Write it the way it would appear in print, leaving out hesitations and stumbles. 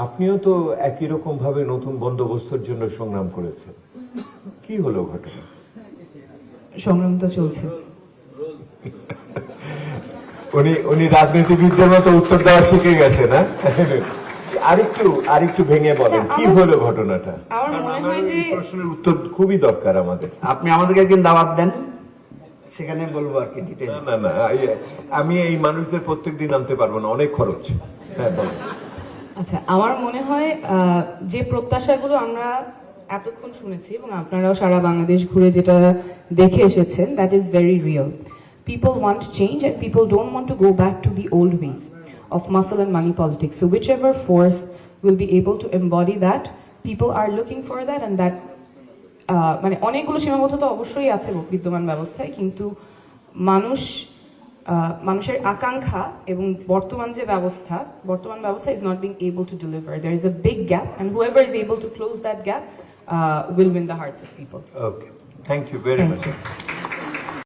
আপনিও তো একই রকম ভাবে নতুন বন্দোবস্তের জন্য সংগ্রাম করেছেন, কি হলো ঘটনা? সংগ্রাম তো চলছে। উনি রাজনীতিবিদদের মতো উত্তর দেওয়া শিখে গেছে না? আরেকটু ভেঙে বলেন কি হলো ঘটনাটা। আমার মনে হয় যে প্রশ্নের উত্তর খুবই দরকার আমাদের। আপনি আমাদেরকে একদিন দাওয়াত দেন, সেখানে বলবো আর কি ডিটেইলস। না আমি এই মানুষদের প্রত্যেকদিন আনতে পারবো না, অনেক খরচ। হ্যাঁ বলেন। আচ্ছা, আমার মনে হয় যে প্রত্যাশাগুলো আমরা এতক্ষণ শুনেছি এবং আপনারাও সারা বাংলাদেশ ঘুরে যেটা দেখে এসেছেন, that is very real. People want change and people don't want to go back to the old ways of muscle and money politics. So whichever force will be able to embody that, people are looking for that, and that মানে অনেকগুলো সীমাবদ্ধতা অবশ্যই আছে বিদ্যমান ব্যবস্থায়, কিন্তু মানুষের আকাঙ্ক্ষা এবং বর্তমান ব্যবস্থা is not being able to deliver. There is a big gap, and whoever is able to close that gap will win the hearts of people. Okay, thank you very Thank much. you.